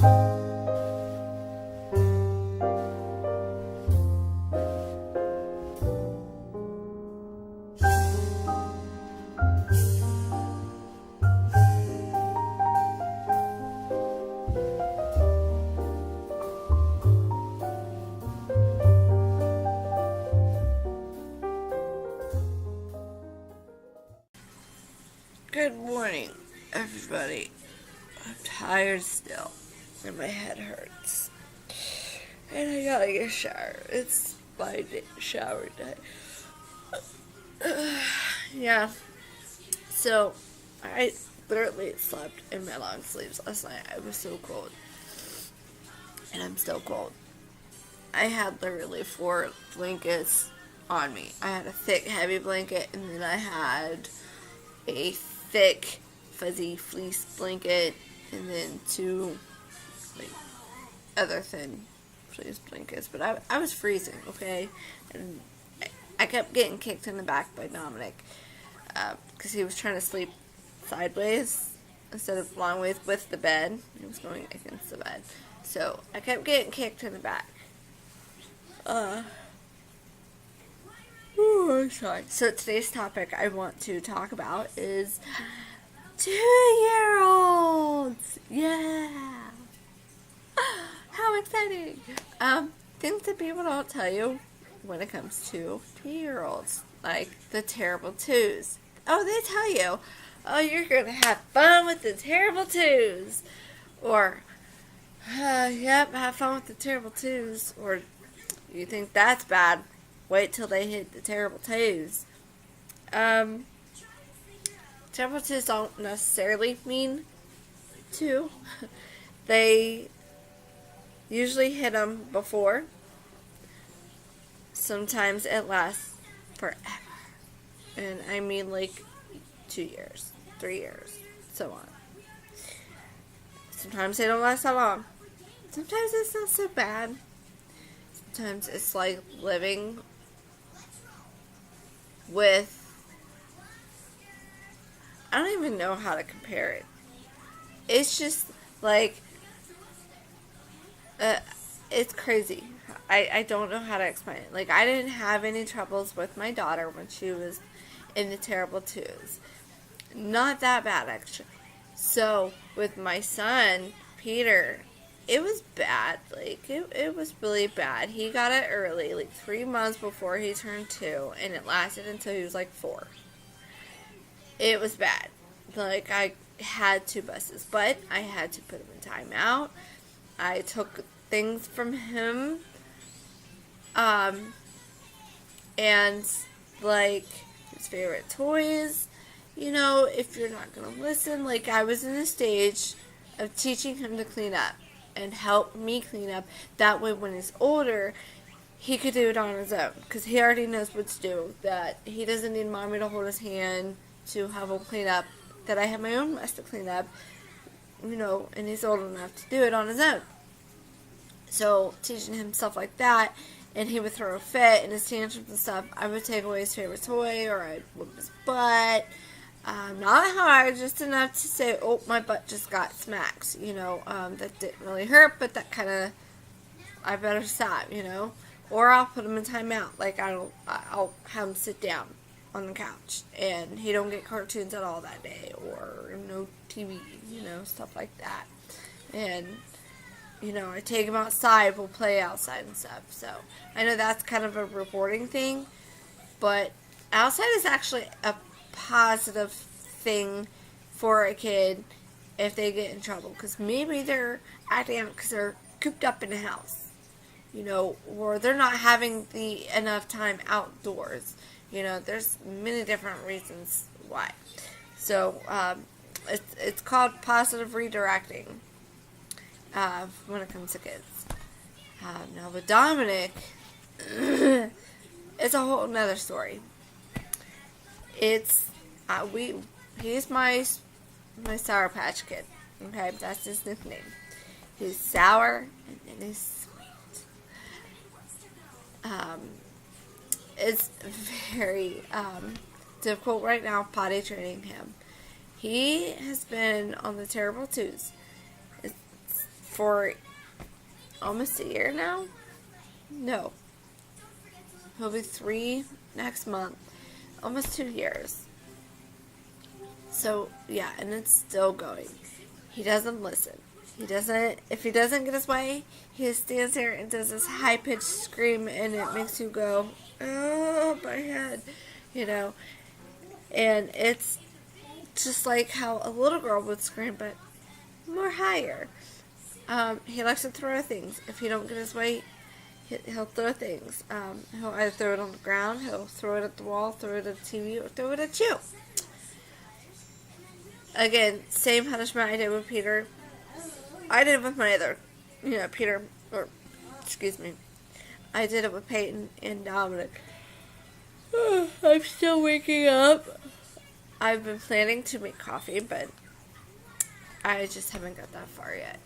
Good morning, everybody. I'm tired still, and my head hurts. And I gotta get a shower. It's my shower day. Yeah. So, I literally slept in my long sleeves last night. I was so cold. And I'm still cold. I had literally 4 blankets on me. I had a thick, heavy blanket, and then I had a thick, fuzzy fleece blanket, and then 2 other thin fleece blankets. But I was freezing, okay? And I kept getting kicked in the back by Dominic because he was trying to sleep sideways instead of long ways with the bed. He was going against the bed. So I kept getting kicked in the back. Sorry. So today's topic I want to talk about is 2-year-olds. Yeah. How exciting. Things that people don't tell you when it comes to 2-year-olds, like the terrible twos. Oh, they tell you, oh, you're going to have fun with the terrible twos. Or, yep, have fun with the terrible twos. Or, you think that's bad, wait till they hit the terrible twos. Terrible twos don't necessarily mean 2. They usually hit them before. Sometimes it lasts forever. And I mean like 2 years, 3 years, so on. Sometimes they don't last that long. Sometimes it's not so bad. Sometimes it's like living with, I don't even know how to compare it. It's just like, it's crazy. I don't know how to explain it. Like, I didn't have any troubles with my daughter when she was in the terrible twos. Not that bad, actually. So, with my son, Peter, it was bad. Like, it was really bad. He got it early, like 3 months before he turned 2, and it lasted until he was like 4. It was bad. Like, I had 2 buses, but I had to put him in timeout. I took things from him, and like his favorite toys. You know, if you're not gonna listen, like I was in a stage of teaching him to clean up and help me clean up. That way, when he's older, he could do it on his own because he already knows what to do. That he doesn't need mommy to hold his hand to have him clean up. That I have my own mess to clean up. You know, and he's old enough to do it on his own. So, teaching him stuff like that, and he would throw a fit in his tantrums and stuff, I would take away his favorite toy, or I'd whip his butt. Not hard, just enough to say, oh, my butt just got smacked, you know. That didn't really hurt, but that kind of, I better stop, you know. Or I'll put him in timeout. Like, I'll have him sit down on the couch, and he don't get cartoons at all that day, or no TV, you know, stuff like that. And, you know, I take him outside, we'll play outside and stuff. So, I know that's kind of a rewarding thing, but outside is actually a positive thing for a kid if they get in trouble. Because maybe they're acting out because they're cooped up in the house, you know, or they're not having enough time outdoors. You know, there's many different reasons why. So, it's called positive redirecting. When it comes to kids. Now with Dominic, it's a whole nother story. It's, he's my Sour Patch Kid. Okay, that's his nickname. He's sour and then he's sweet. It's very, difficult right now potty training him. He has been on the terrible twos for almost a year now. No, he'll be 3 next month. Almost 2 years. So, yeah, and it's still going. He doesn't listen. If he doesn't get his way, he stands there and does this high-pitched scream, and it makes you go, oh, my head, you know. And it's just like how a little girl would scream, but more higher. He likes to throw things. If he don't get his way, he'll throw things. He'll either throw it on the ground, he'll throw it at the wall, throw it at the TV, or throw it at you. Again, same punishment I did with Peter. I did it with my other, Peter, or, excuse me. I did it with Peyton and Dominic. I'm still waking up. I've been planning to make coffee, but I just haven't got that far yet.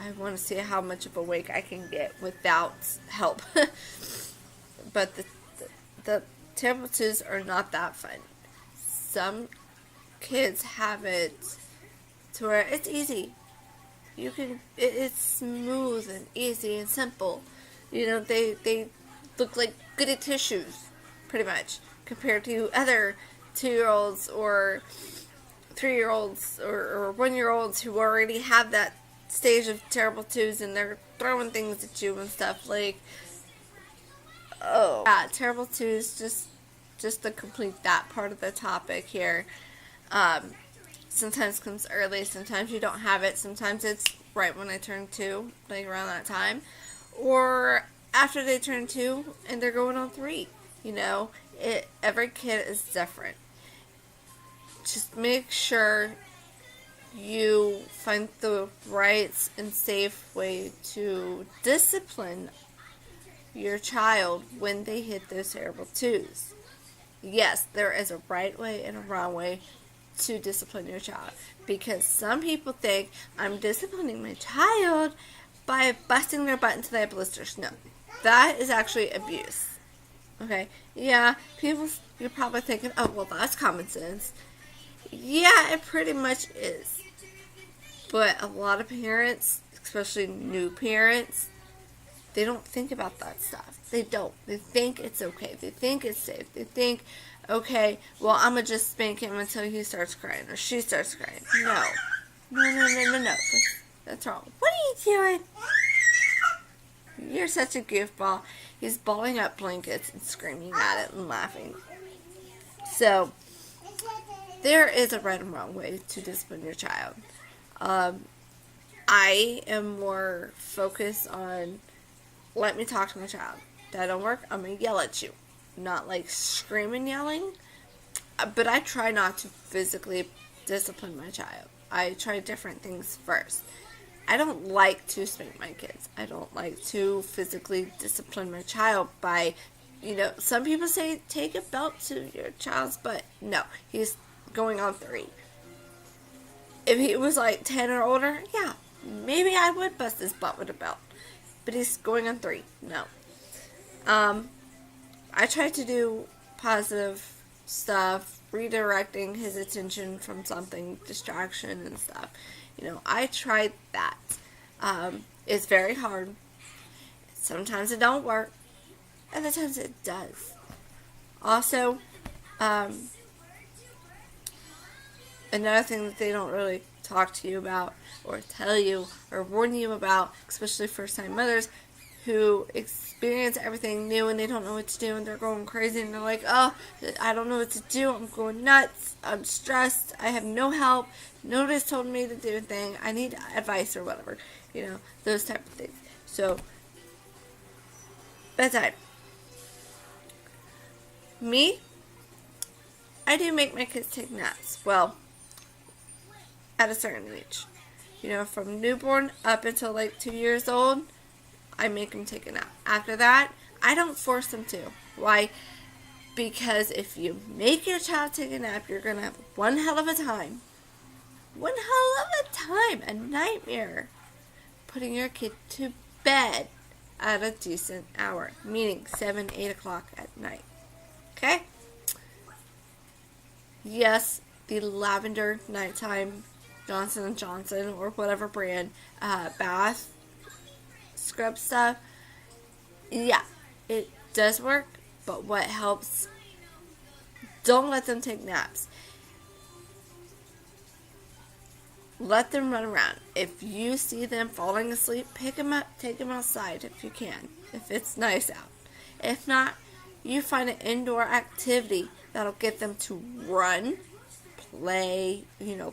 I want to see how much of a wake I can get without help. But the terrible twos are not that fun. Some kids have it to where it's easy. It's smooth and easy and simple. They look like goody tissues, pretty much, compared to other 2-year-olds or 3-year-olds or 1-year-olds who already have that stage of terrible twos and they're throwing things at you and stuff. Like, oh yeah, terrible twos. Just to complete that part of the topic here. Sometimes comes early, sometimes you don't have it, sometimes it's right when I turn 2, like around that time, or after they turn 2 and they're going on 3. Every kid is different. Just make sure you find the right and safe way to discipline your child when they hit those terrible twos. Yes, there is a right way and a wrong way to discipline your child, because some people think I'm disciplining my child by busting their butt until they have blisters. No, that is actually abuse. Okay, yeah, you're probably thinking, oh, well, that's common sense. Yeah, it pretty much is. But a lot of parents, especially new parents, they don't think about that stuff. They don't. They think it's okay. They think it's safe. They think, okay, well, I'm going to just spank him until he starts crying or she starts crying. No. No. That's wrong. What are you doing? You're such a goofball. He's balling up blankets and screaming at it and laughing. So, there is a right and wrong way to discipline your child. I am more focused on, let me talk to my child. That don't work, I'm going to yell at you. Not like screaming, yelling. But I try not to physically discipline my child. I try different things first. I don't like to spank my kids. I don't like to physically discipline my child by, some people say take a belt to your child's butt. No, he's going on 3. If he was like 10 or older, yeah, maybe I would bust his butt with a belt. But he's going on 3. No. I try to do positive stuff, redirecting his attention from something, distraction and stuff. I tried that. It's very hard. Sometimes it don't work. Other times it does. Also, another thing that they don't really talk to you about or tell you or warn you about, especially first-time mothers who experience everything new and they don't know what to do and they're going crazy and they're like, oh, I don't know what to do, I'm going nuts, I'm stressed, I have no help, nobody's told me to do a thing, I need advice or whatever, those type of things. So, bedtime. Me, I do make my kids take naps. Well, at a certain age. From newborn up until like 2 years old, I make them take a nap. After that, I don't force them to. Why? Because if you make your child take a nap, you're going to have one hell of a time. One hell of a time. A nightmare. Putting your kid to bed at a decent hour. Meaning 7, 8 o'clock at night. Okay? Yes, the lavender nighttime Johnson & Johnson or whatever brand bath scrub stuff. Yeah, it does work, but what helps, don't let them take naps. Let them run around. If you see them falling asleep, pick them up, take them outside if you can, if it's nice out. If not, you find an indoor activity that'll get them to run, play,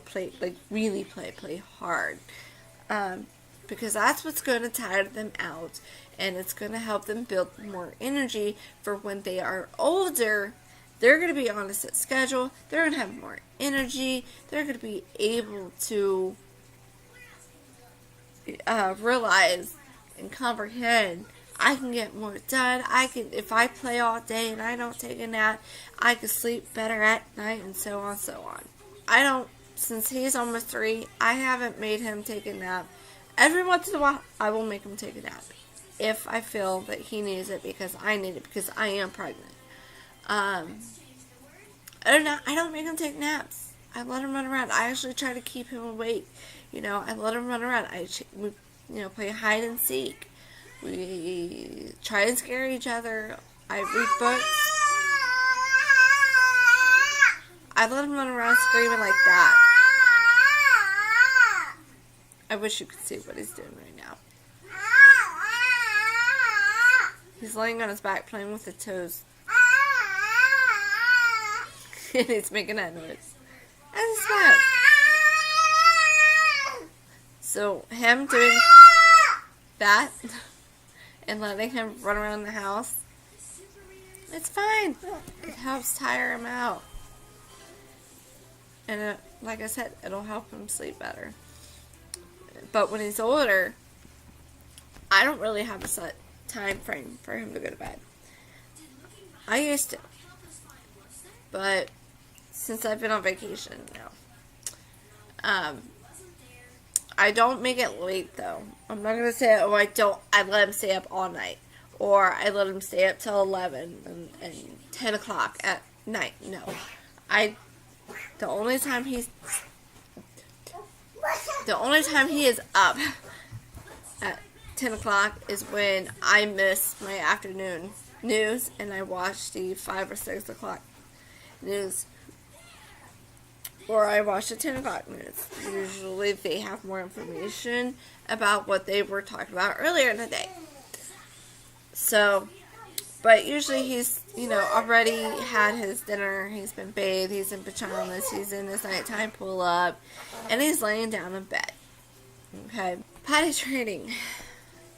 play, like really play hard. Because that's what's going to tire them out, and it's going to help them build more energy for when they are older. They're going to be on a set schedule. They're going to have more energy. They're going to be able to realize and comprehend, I can get more done. If I play all day and I don't take a nap, I can sleep better at night, and so on, so on. Since he's almost 3, I haven't made him take a nap. Every once in a while, I will make him take a nap if I feel that he needs it, because I need it, because I am pregnant. I don't make him take naps. I let him run around. I actually try to keep him awake. I let him run around. We play hide and seek. We try and scare each other. I read books. I let him run around screaming like that. I wish you could see what he's doing right now. He's laying on his back playing with the toes. And he's making that noise. And he smiles. So him doing that and letting him run around the house, it's fine. It helps tire him out. And like I said, it'll help him sleep better. But when he's older, I don't really have a set time frame for him to go to bed. I used to. But since I've been on vacation now, I don't make it late though. I'm not going to say, I let him stay up all night. Or I let him stay up till 11 and 10 o'clock at night. No. The only time he is up at 10 o'clock is when I miss my afternoon news and I watch the 5 or 6 o'clock news. Or I watch the 10 o'clock news. Usually they have more information about what they were talking about earlier in the day. So, but usually he's, already had his dinner, he's been bathed, he's in pajamas, he's in his nighttime pull-up, and he's laying down in bed. Okay? Potty training.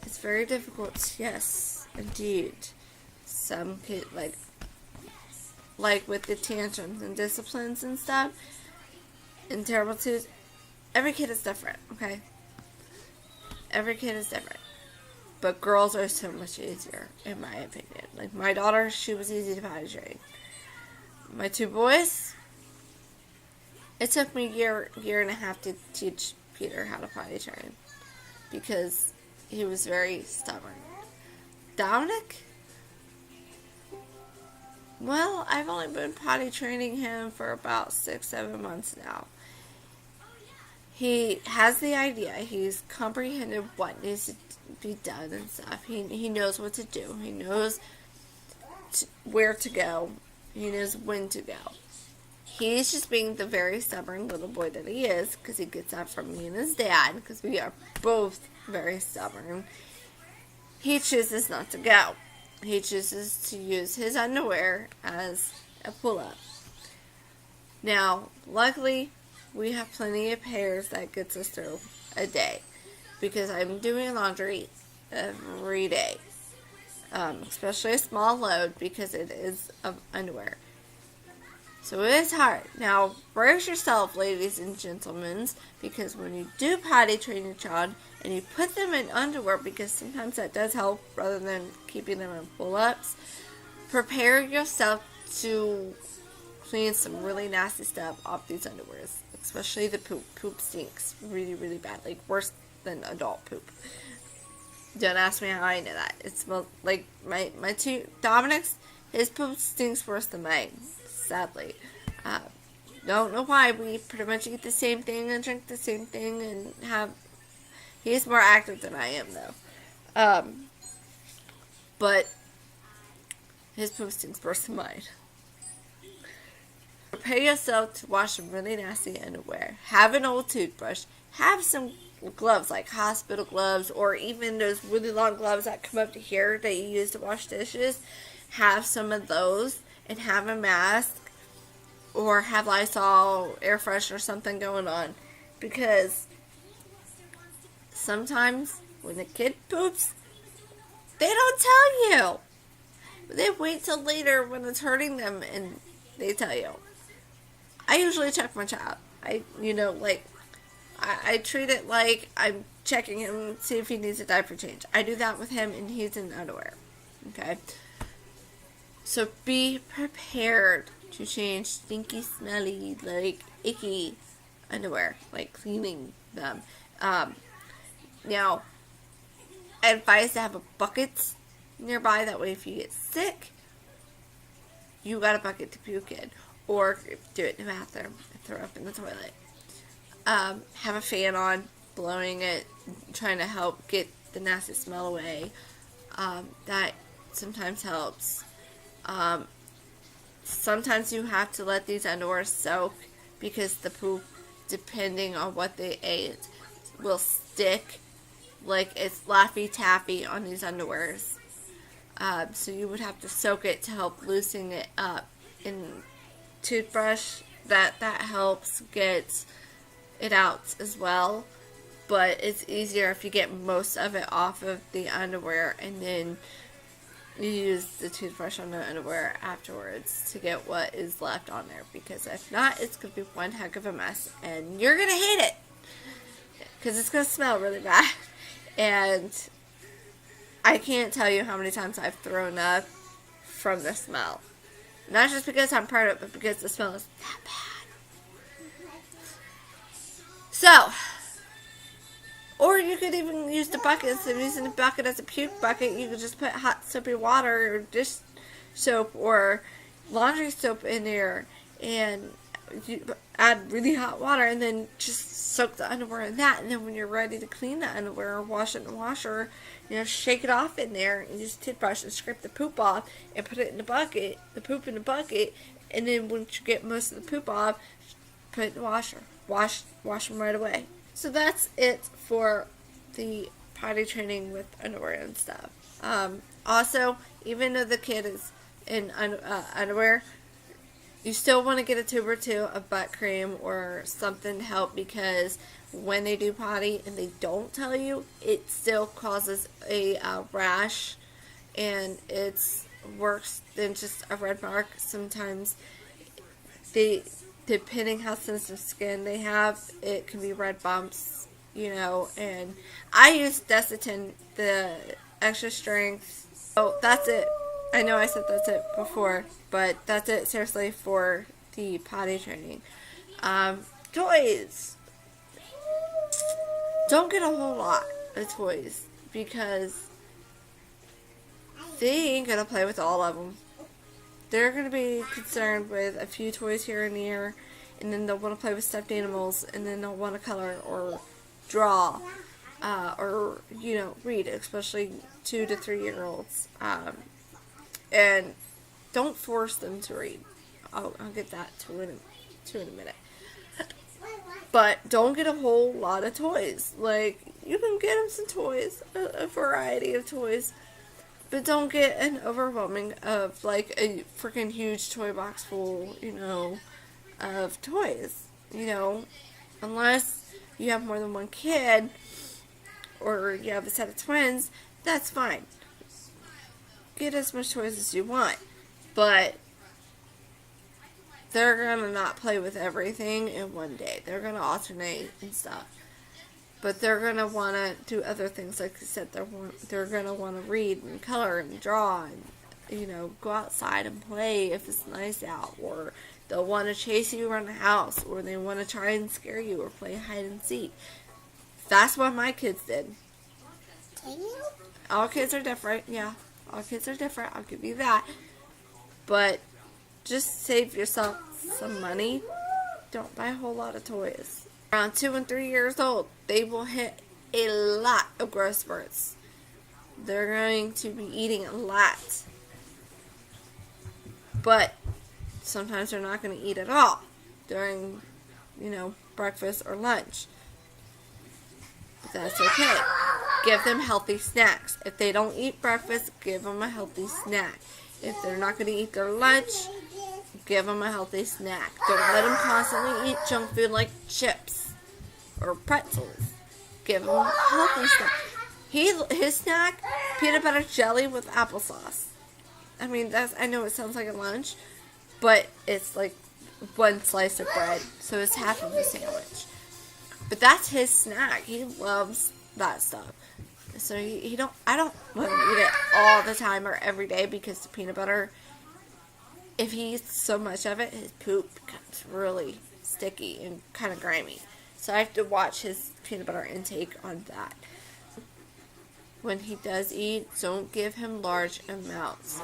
It's very difficult. Yes, indeed. Some kids, like with the tantrums and disciplines and stuff, and terrible twos, every kid is different, okay? Every kid is different. But girls are so much easier, in my opinion. Like, my daughter, she was easy to potty train. My 2 boys, it took me a year and a half to teach Peter how to potty train. Because he was very stubborn. Dominic? Well, I've only been potty training him for about 6-7 months now. He has the idea. He's comprehended what needs to be done and stuff. He knows what to do. He knows where to go. He knows when to go. He's just being the very stubborn little boy that he is, because he gets that from me and his dad, because we are both very stubborn. He chooses not to go. He chooses to use his underwear as a pull-up. Now, luckily, we have plenty of pairs that gets us through a day, because I'm doing laundry every day, especially a small load, because it is of underwear. So it is hard. Now, brace yourself, ladies and gentlemen, because when you do potty train your child and you put them in underwear, because sometimes that does help rather than keeping them in pull-ups, prepare yourself to clean some really nasty stuff off these underwears, especially the poop. Poop stinks really, really bad, like worse than adult poop. Don't ask me how I know that. It smells like my 2 Dominic's, his poop stinks worse than mine, sadly. Don't know why. We pretty much eat the same thing and drink the same thing and have. He's more active than I am, though. But his poop stinks worse than mine. Prepare yourself to wash some really nasty underwear. Have an old toothbrush. Have some gloves, like hospital gloves, or even those really long gloves that come up to here that you use to wash dishes. Have some of those, and have a mask, or have Lysol, air freshener, or something going on. Because sometimes when the kid poops, they don't tell you. They wait till later when it's hurting them and they tell you. I usually check my child. I treat it like I'm checking him, see if he needs a diaper change. I do that with him and he's in underwear. Okay? So be prepared to change stinky, smelly, like icky underwear, like cleaning them. Now, I advise to have a bucket nearby. That way, if you get sick, you got a bucket to puke in, or do it in the bathroom and throw up in the toilet. Have a fan on, blowing it, trying to help get the nasty smell away. That sometimes helps. Sometimes you have to let these underwear soak because the poop, depending on what they ate, will stick like it's Laffy Taffy on these underwears. So you would have to soak it to help loosen it up. In toothbrush, that helps get it out as well. But it's easier if you get most of it off of the underwear and then you use the toothbrush on the underwear afterwards to get what is left on there. Because if not, it's going to be one heck of a mess. And you're going to hate it. Because it's going to smell really bad. And I can't tell you how many times I've thrown up from the smell. Not just because I'm part of it, but because the smell is that bad. So, or you could even use the bucket. Instead of using the bucket as a puke bucket, you could just put hot soapy water or dish soap or laundry soap in there and you add really hot water and then just soak the underwear in that. And then when you're ready to clean the underwear or wash it in the washer, shake it off in there and use a toothbrush and scrape the poop off and put it in the bucket, the poop in the bucket. And then once you get most of the poop off, put it in the washer. Wash them right away. So that's it for the potty training with underwear and stuff. Also, even though the kid is in underwear, you still want to get a tube or two of butt cream or something to help, because when they do potty and they don't tell you, it still causes a rash, and it's worse than just a red mark. Sometimes depending how sensitive skin they have, it can be red bumps, and I use Desitin, the extra strength. Oh, that's it. I know I said that's it before, but that's it, seriously, for the potty training. Toys. Don't get a whole lot of toys, because they ain't going to play with all of them. They're going to be concerned with a few toys here and there, and then they'll want to play with stuffed animals, and then they'll want to color or draw, or, read, especially 2 to 3 year olds. And don't force them to read. I'll get that to in a minute. But don't get a whole lot of toys. Like, you can get them some toys, a variety of toys, but don't get an overwhelming of, like, a freaking huge toy box full, of toys. Unless you have more than one kid, or you have a set of twins, that's fine. Get as much toys as you want, but they're gonna not play with everything in one day. They're gonna alternate and stuff, but they're gonna wanna do other things. Like I said, they're gonna wanna read and color and draw and go outside and play if it's nice out, or they'll want to chase you around the house, or they want to try and scare you or play hide and seek. That's what my kids did. All kids are different, yeah. All kids are different, I'll give you that. But just save yourself some money don't buy a whole lot of toys. Around 2 and 3 years old, they will hit a lot of growth spurts. They're going to be eating a lot. But sometimes they're not going to eat at all during, breakfast or lunch. But that's okay. Give them healthy snacks. If they don't eat breakfast, give them a healthy snack. If they're not going to eat their lunch, give them a healthy snack. Don't let them constantly eat junk food like chips or pretzels. Give them a healthy snack. His snack, peanut butter jelly with applesauce. I mean, I know it sounds like a lunch, but it's like one slice of bread, so it's half of a sandwich. But that's his snack. He loves that stuff. So I don't want him to eat it all the time or every day, because the peanut butter, if he eats so much of it, his poop becomes really sticky and kind of grimy. So I have to watch his peanut butter intake on that. When he does eat, don't give him large amounts.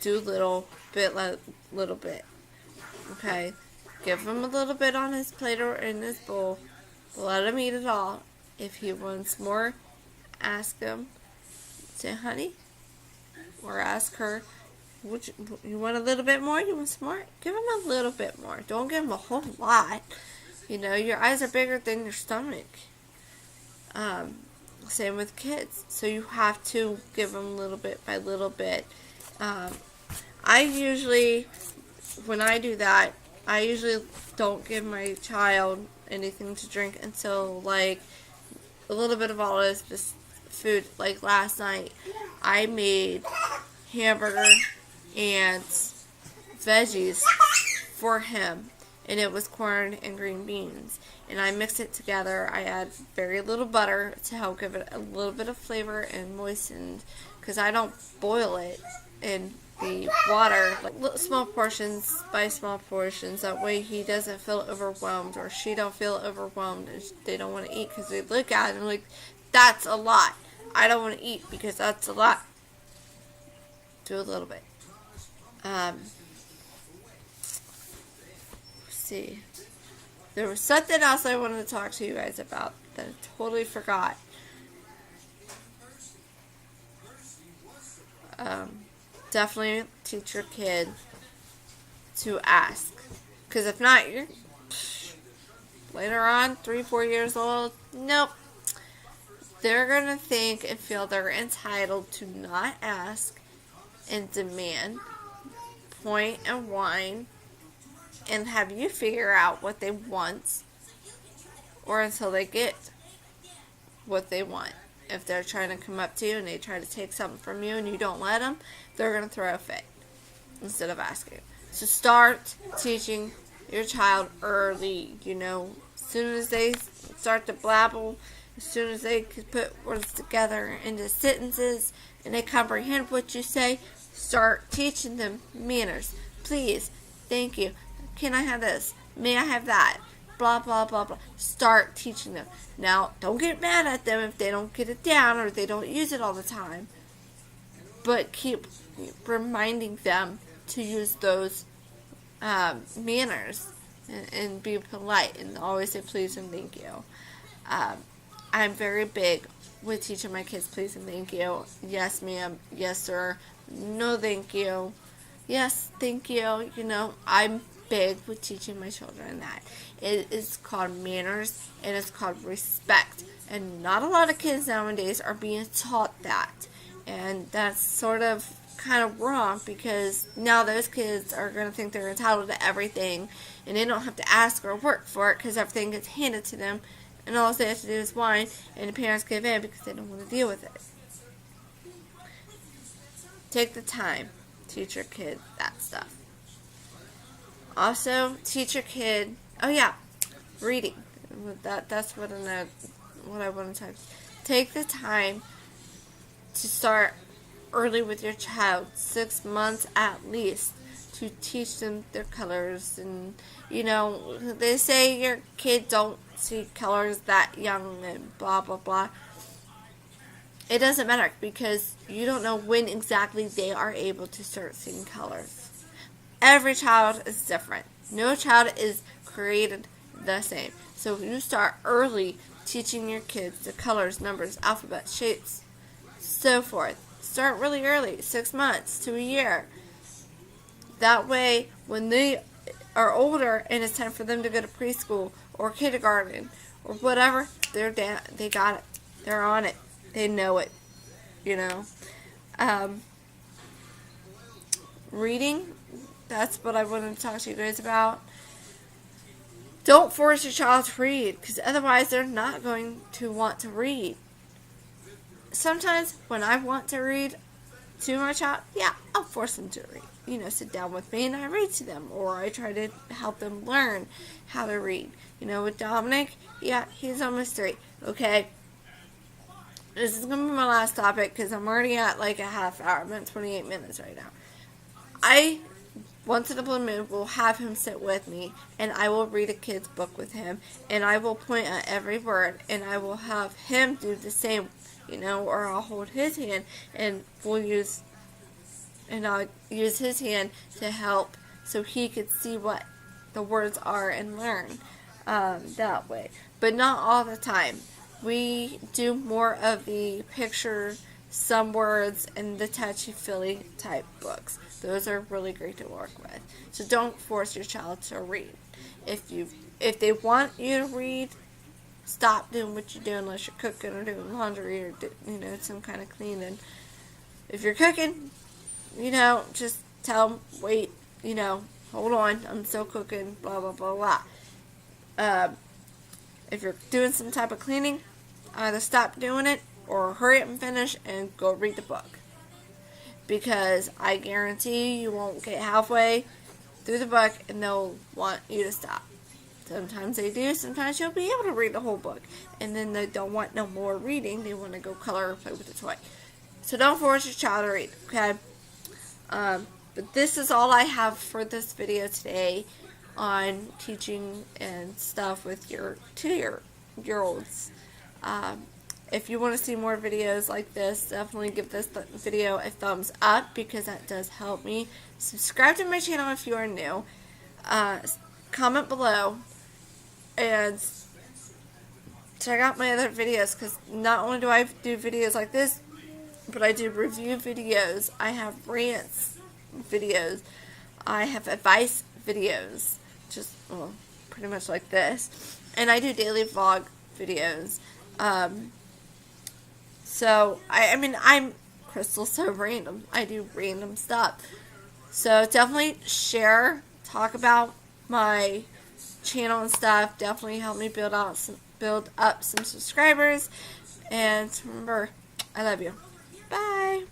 Do little bit. Okay? Give him a little bit on his plate or in his bowl. Let him eat it all. If he wants more, ask him. Say, honey, or ask her, you want a little bit more? You want some more? Give him a little bit more. Don't give him a whole lot. Your eyes are bigger than your stomach. Same with kids. So you have to give them little bit by little bit. I usually, when I do that, I usually don't give my child anything to drink until like a little bit of all this food. Like last night, I made hamburger and veggies for him, and it was corn and green beans, and I mixed it together. I add very little butter to help give it a little bit of flavor and moistened, because I don't boil it in the water, like small portions by small portions. That way he doesn't feel overwhelmed, or she don't feel overwhelmed and they don't want to eat, because they look at it and like, that's a lot. I don't want to eat because that's a lot. Do a little bit. See, there was something else I wanted to talk to you guys about that I totally forgot. Definitely teach your kid to ask, because if not, you're later on 3-4 years old, nope, they're gonna think and feel they're entitled to not ask and demand, point and whine, and have you figure out what they want, or until they get what they want. If they're trying to come up to you and they try to take something from you and you don't let them, they're going to throw a fit instead of asking. So start teaching your child early, as soon as they start to blabble, as soon as they can put words together into sentences and they comprehend what you say, start teaching them manners. Please, thank you. Can I have this? May I have that? Blah, blah, blah, blah. Start teaching them. Now, don't get mad at them if they don't get it down or they don't use it all the time. But keep reminding them to use those manners and be polite and always say please and thank you. I'm very big with teaching my kids please and thank you. Yes, ma'am. Yes, sir. No, thank you. Yes, thank you. I'm big with teaching my children that. It is called manners, and it's called respect. And not a lot of kids nowadays are being taught that. And that's sort of kind of wrong, because now those kids are going to think they're entitled to everything, and they don't have to ask or work for it, because everything gets handed to them, and all they have to do is whine, and the parents give in because they don't want to deal with it. Take the time. Teach your kid that stuff. Also, teach your kid, reading. That's what I want to talk. Take the time to start early with your child, 6 months at least, to teach them their colors. And, they say your kid don't see colors that young and blah, blah, blah. It doesn't matter, because you don't know when exactly they are able to start seeing colors. Every child is different. No child is created the same. So if you start early teaching your kids the colors, numbers, alphabet, shapes, so forth. Start really early, 6 months to a year. That way, when they are older and it's time for them to go to preschool or kindergarten or whatever, they got it. They're on it. They know it. You know. Reading, that's what I wanted to talk to you guys about. Don't force your child to read, because otherwise they're not going to want to read. Sometimes when I want to read to my child, yeah, I'll force them to read. You know, sit down with me and I read to them, or I try to help them learn how to read. You know, with Dominic, yeah, he's almost 3. Okay, this is going to be my last topic because I'm already at like a half hour. I'm at 28 minutes right now. I, once in a blue moon, will have him sit with me, and I will read a kid's book with him, and I will point at every word, and I will have him do the same, you know, or I'll hold his hand, and I'll use his hand to help so he could see what the words are and learn that way. But not all the time. We do more of the picture, some words, and the touchy-feely type books. Those are really great to work with. So don't force your child to read. If they want you to read, stop doing what you're doing unless you're cooking or doing laundry or some kind of cleaning. If you're cooking, just tell them, wait, hold on, I'm still cooking, blah, blah, blah, blah. If you're doing some type of cleaning, either stop doing it or hurry up and finish and go read the book. Because I guarantee you won't get halfway through the book and they'll want you to stop. Sometimes they do. Sometimes you'll be able to read the whole book. And then they don't want no more reading. They want to go color or play with a toy. So don't force your child to read, okay? But this is all I have for this video today on teaching and stuff with your 2-year-olds. If you want to see more videos like this, definitely give this video a thumbs up because that does help me. Subscribe to my channel if you are new. Comment below. And check out my other videos because not only do I do videos like this, but I do review videos. I have rants videos. I have advice videos. Pretty much like this. And I do daily vlog videos. So, I'm Crystal So Random. I do random stuff. So, definitely share, talk about my channel and stuff. Definitely help me build up some subscribers. And remember, I love you. Bye.